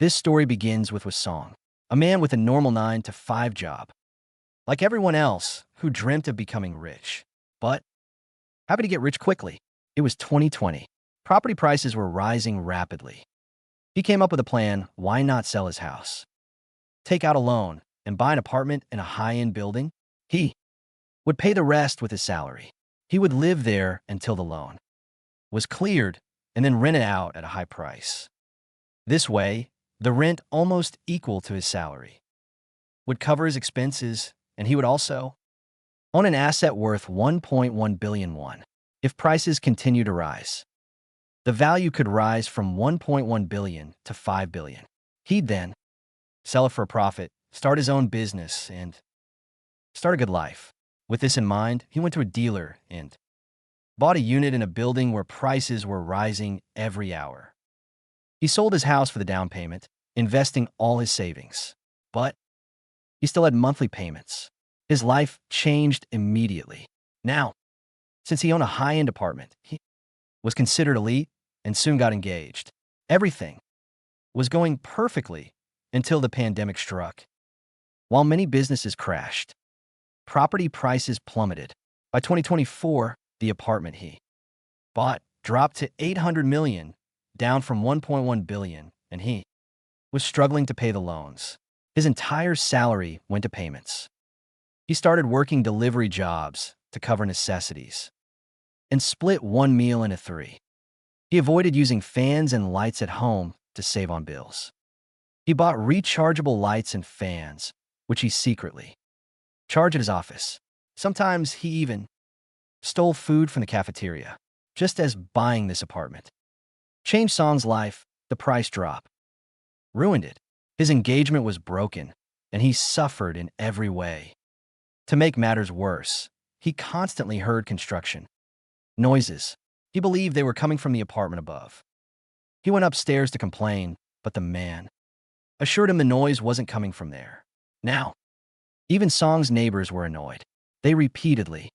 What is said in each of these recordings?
This story begins with Song, a man with a normal 9-to-5 job. Like everyone else who dreamt of becoming rich. But happy to get rich quickly. It was 2020. Property prices were rising rapidly. He came up with a plan: why not sell his house? Take out a loan and buy an apartment in a high-end building? He would pay the rest with his salary. He would live there until the loan was cleared and then rent it out at a high price. This way, the rent, almost equal to his salary, would cover his expenses, and he would also own an asset worth 1.1 billion won. If prices continue to rise, the value could rise from 1.1 billion to 5 billion. He'd then sell it for a profit, start his own business, and start a good life. With this in mind, he went to a dealer and bought a unit in a building where prices were rising every hour. He sold his house for the down payment, investing all his savings. But he still had monthly payments. His life changed immediately. Now, since he owned a high-end apartment, he was considered elite and soon got engaged. Everything was going perfectly until the pandemic struck. While many businesses crashed, property prices plummeted. By 2024, the apartment he bought dropped to 800 million, down from 1.1 billion, and he was struggling to pay the loans. His entire salary went to payments. He started working delivery jobs to cover necessities and split one meal into three. He avoided using fans and lights at home to save on bills. He bought rechargeable lights and fans, which he secretly charged at his office. Sometimes he even stole food from the cafeteria, just as buying this apartment changed Song's life. The price drop ruined it. His engagement was broken, and he suffered in every way. To make matters worse, he constantly heard construction noises. He believed they were coming from the apartment above. He went upstairs to complain, but the man assured him the noise wasn't coming from there. Now, even Song's neighbors were annoyed. They repeatedly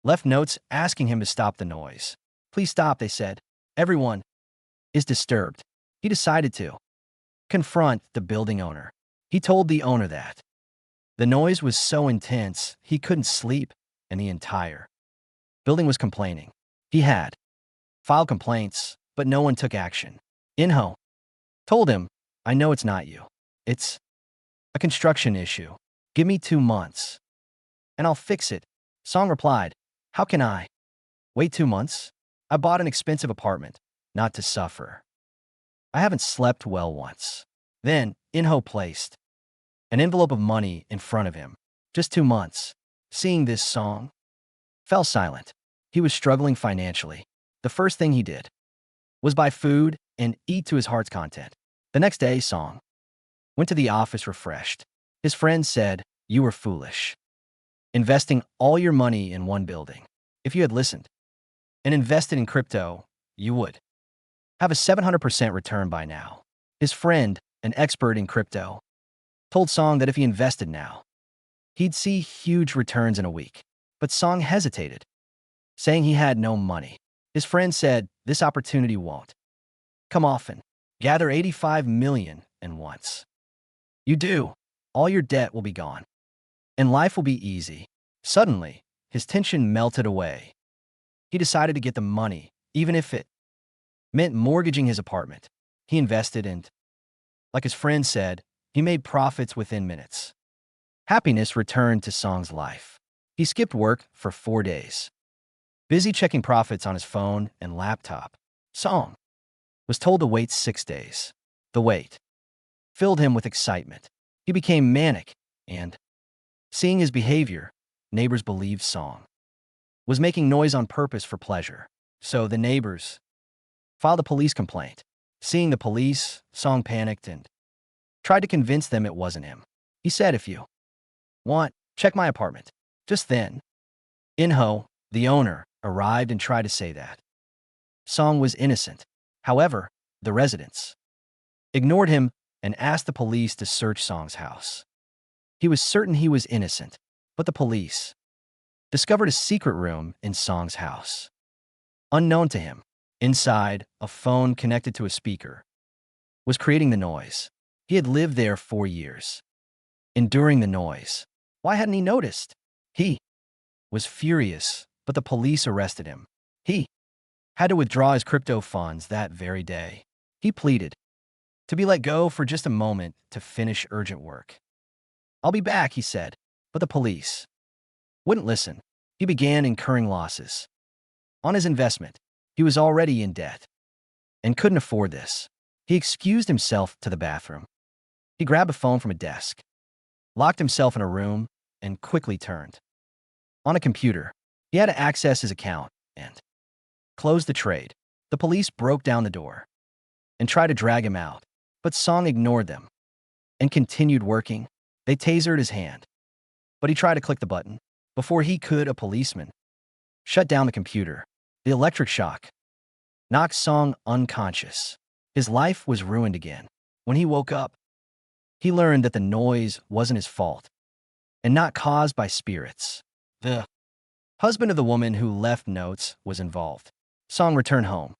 left notes asking him to stop the noise. "Please stop," they said. "Everyone is disturbed." He decided to confront the building owner. He told the owner that the noise was so intense he couldn't sleep, and the entire building was complaining. He had filed complaints, but no one took action. Inho told him, "I know it's not you. It's a construction issue. Give me 2 months, and I'll fix it." Song replied, "How can I wait 2 months? I bought an expensive apartment, not to suffer. I haven't slept well once." Then Inho placed an envelope of money in front of him. Just 2 months. Seeing this, Song fell silent. He was struggling financially. The first thing he did was buy food and eat to his heart's content. The next day, Song went to the office refreshed. His friend said, "You were foolish, investing all your money in one building. If you had listened and invested in crypto, you would have a 700% return by now." His friend, an expert in crypto, told Song that if he invested now, he'd see huge returns in a week. But Song hesitated, saying he had no money. His friend said, "This opportunity won't come often. Gather 85 million and once you do, all your debt will be gone, and life will be easy." Suddenly, his tension melted away. He decided to get the money, even if it meant mortgaging his apartment. He invested and, like his friend said, he made profits within minutes. Happiness returned to Song's life. He skipped work for 4 days, busy checking profits on his phone and laptop. Song was told to wait 6 days. The wait filled him with excitement. He became manic, and, seeing his behavior, neighbors believed Song was making noise on purpose for pleasure. So the neighbors filed a police complaint. Seeing the police, Song panicked and tried to convince them it wasn't him. He said, "If you want, check my apartment." Just then, Inho, the owner, arrived and tried to say that Song was innocent. However, the residents ignored him and asked the police to search Song's house. He was certain he was innocent, but the police discovered a secret room in Song's house. Unknown to him, inside, a phone connected to a speaker was creating the noise. He had lived there 4 years, enduring the noise. Why hadn't he noticed? He was furious, but the police arrested him. He had to withdraw his crypto funds that very day. He pleaded to be let go for just a moment to finish urgent work. "I'll be back," he said, but the police wouldn't listen. He began incurring losses on his investment. He was already in debt and couldn't afford this. He excused himself to the bathroom. He grabbed a phone from a desk, locked himself in a room, and quickly turned on a computer. He had to access his account and close the trade. The police broke down the door and tried to drag him out, but Song ignored them and continued working. They tasered his hand, but he tried to click the button. Before he could, a policeman shut down the computer. The electric shock knocked Song unconscious. His life was ruined again. When he woke up, he learned that the noise wasn't his fault and not caused by spirits. The husband of the woman who left notes was involved. Song returned home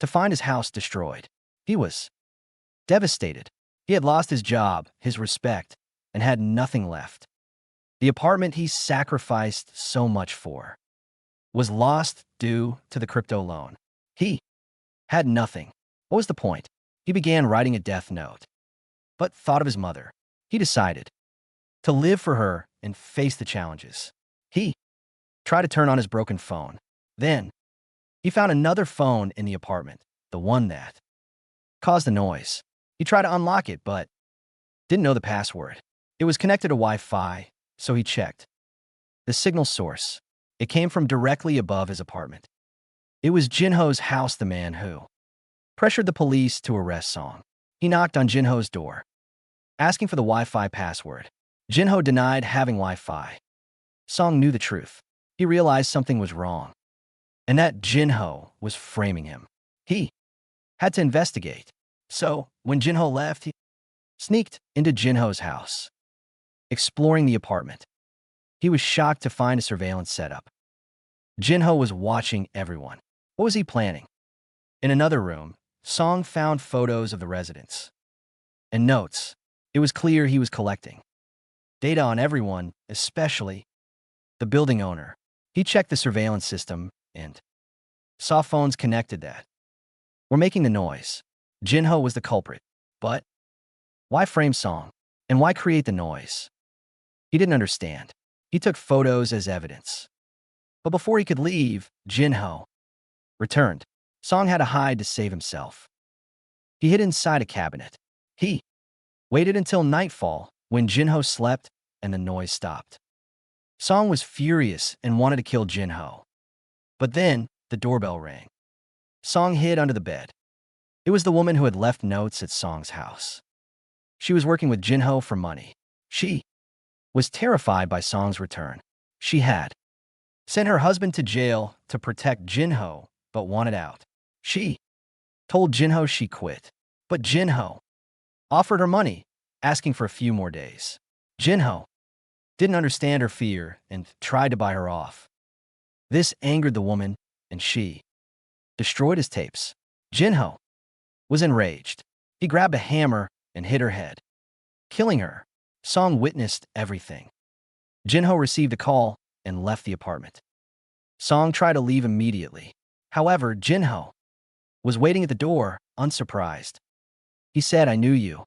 to find his house destroyed. He was devastated. He had lost his job, his respect, and had nothing left. The apartment he sacrificed so much for was lost due to the crypto loan. He had nothing. What was the point? He began writing a death note, but thought of his mother. He decided to live for her and face the challenges. He tried to turn on his broken phone. Then, he found another phone in the apartment, the one that caused the noise. He tried to unlock it, but didn't know the password. It was connected to Wi-Fi, so he checked the signal source. It came from directly above his apartment. It was Jinho's house, the man who pressured the police to arrest Song. He knocked on Jinho's door, asking for the Wi-Fi password. Jinho denied having Wi-Fi. Song knew the truth. He realized something was wrong, and that Jinho was framing him. He had to investigate. So, when Jinho left, he sneaked into Jinho's house, exploring the apartment. He was shocked to find a surveillance setup. Jinho was watching everyone. What was he planning? In another room, Song found photos of the residents and notes. It was clear he was collecting data on everyone, especially the building owner. He checked the surveillance system and saw phones connected that were making the noise. Jinho was the culprit. But why frame Song? And why create the noise? He didn't understand. He took photos as evidence. But before he could leave, Jinho returned. Song had to hide to save himself. He hid inside a cabinet. He waited until nightfall when Jinho slept and the noise stopped. Song was furious and wanted to kill Jinho. But then the doorbell rang. Song hid under the bed. It was the woman who had left notes at Song's house. She was working with Jinho for money. She was terrified by Song's return. She had sent her husband to jail to protect Jinho, but wanted out. She told Jinho she quit, but Jinho offered her money, asking for a few more days. Jinho didn't understand her fear and tried to buy her off. This angered the woman, and she destroyed his tapes. Jinho was enraged. He grabbed a hammer and hit her head, killing her. Song witnessed everything. Jinho received a call and left the apartment. Song tried to leave immediately. However, Jinho was waiting at the door, unsurprised. He said, "I knew you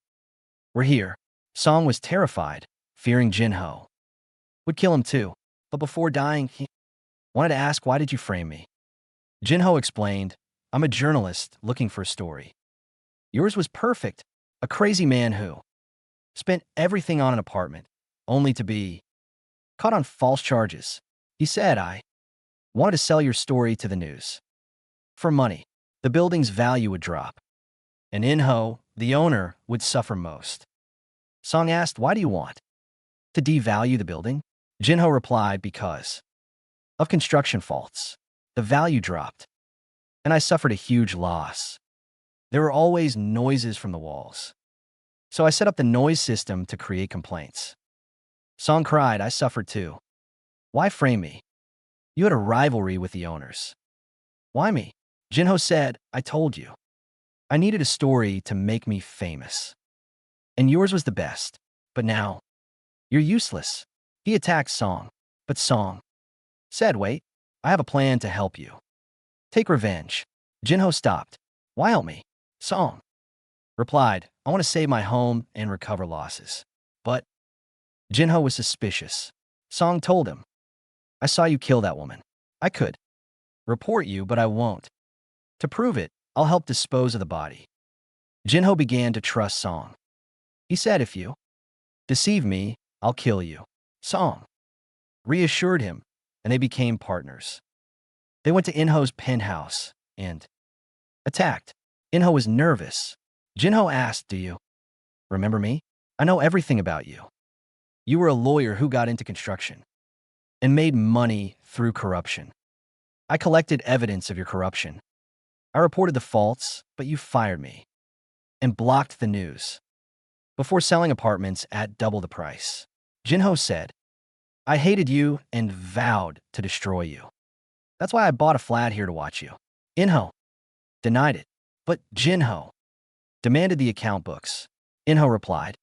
were here." Song was terrified, fearing Jinho would kill him too. But before dying, he wanted to ask, "Why did you frame me?" Jinho explained, "I'm a journalist looking for a story. Yours was perfect. A crazy man who spent everything on an apartment, only to be caught on false charges. He said, I wanted to sell your story to the news. For money, the building's value would drop, and Inho, the owner, would suffer most." Song asked, "Why do you want to devalue the building?" Jinho replied, "Because of construction faults. The value dropped, and I suffered a huge loss. There were always noises from the walls. So I set up the noise system to create complaints." Song cried, "I suffered too. Why frame me? You had a rivalry with the owners. Why me?" Jinho said, "I told you. I needed a story to make me famous. And yours was the best. But now, you're useless. He attacked Song. But Song said, wait, I have a plan to help you. Take revenge. Jinho stopped. Why help me? Song replied, I want to save my home and recover losses. But Jinho was suspicious. Song told him, I saw you kill that woman. I could report you, but I won't. To prove it, I'll help dispose of the body. Jinho began to trust Song. He said, if you deceive me, I'll kill you. Song reassured him, and they became partners. They went to Inho's penthouse and attacked. Inho was nervous. Jinho asked, do you remember me? I know everything about you. You were a lawyer who got into construction and made money through corruption. I collected evidence of your corruption. I reported the faults, but you fired me and blocked the news. Before selling apartments at double the price, Jinho said, I hated you and vowed to destroy you. That's why I bought a flat here to watch you. Inho denied it, but Jinho demanded the account books. Inho replied,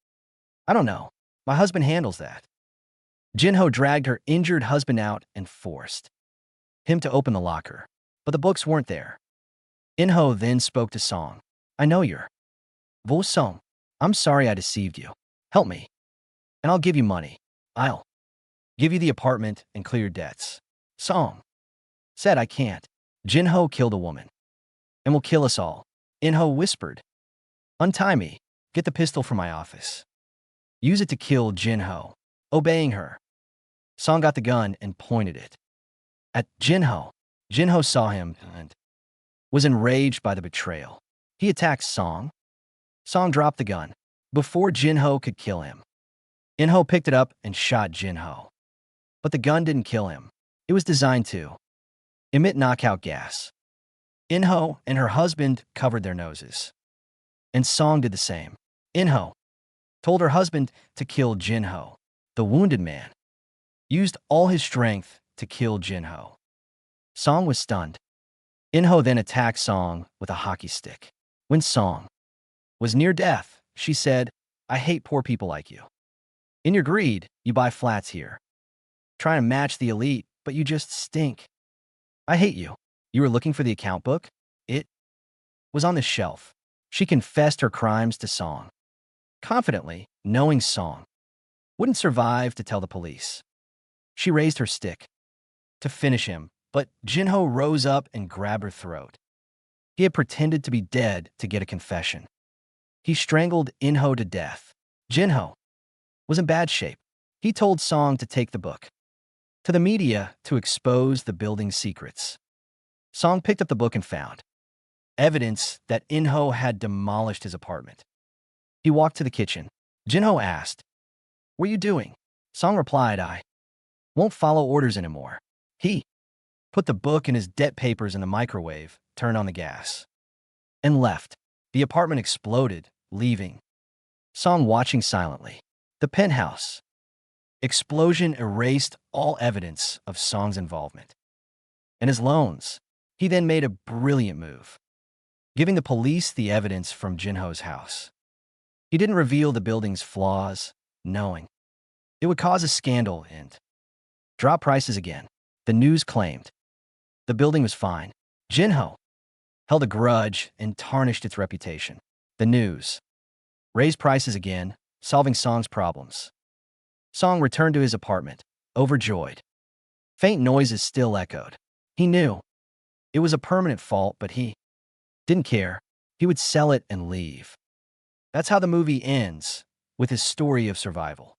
I don't know. My husband handles that. Jinho dragged her injured husband out and forced him to open the locker, but the books weren't there. Inho then spoke to Song. I know you're Vo Song. I'm sorry I deceived you. Help me, and I'll give you money. I'll give you the apartment and clear your debts. Song said, I can't. Jinho killed a woman and will kill us all. Inho whispered, untie me. Get the pistol from my office. Use it to kill Jinho. Obeying her, Song got the gun and pointed it at Jinho. Jinho saw him and was enraged by the betrayal. He attacked Song. Song dropped the gun before Jinho could kill him. Inho picked it up and shot Jinho. But the gun didn't kill him. It was designed to emit knockout gas. Inho and her husband covered their noses, and Song did the same. Inho told her husband to kill Jinho. The wounded man used all his strength to kill Jinho. Song was stunned. Inho then attacked Song with a hockey stick. When Song was near death, she said, I hate poor people like you. In your greed, you buy flats here. Trying to match the elite, but you just stink. I hate you. You were looking for the account book? It was on the shelf. She confessed her crimes to Song, confidently, knowing Song wouldn't survive to tell the police. She raised her stick to finish him, but Jinho rose up and grabbed her throat. He had pretended to be dead to get a confession. He strangled Inho to death. Jinho was in bad shape. He told Song to take the book to the media to expose the building's secrets. Song picked up the book and found evidence that Inho had demolished his apartment. He walked to the kitchen. Jinho asked, what are you doing? Song replied, I won't follow orders anymore. He put the book and his debt papers in the microwave, turned on the gas, and left. The apartment exploded, leaving Song watching silently. The penthouse explosion erased all evidence of Song's involvement and his loans. He then made a brilliant move, giving the police the evidence from Jinho's house. He didn't reveal the building's flaws, knowing it would cause a scandal and drop prices again. The news claimed the building was fine. Jinho held a grudge and tarnished its reputation. The news raised prices again, solving Song's problems. Song returned to his apartment, overjoyed. Faint noises still echoed. He knew it was a permanent fault, but he didn't care. He would sell it and leave. That's how the movie ends, with his story of survival.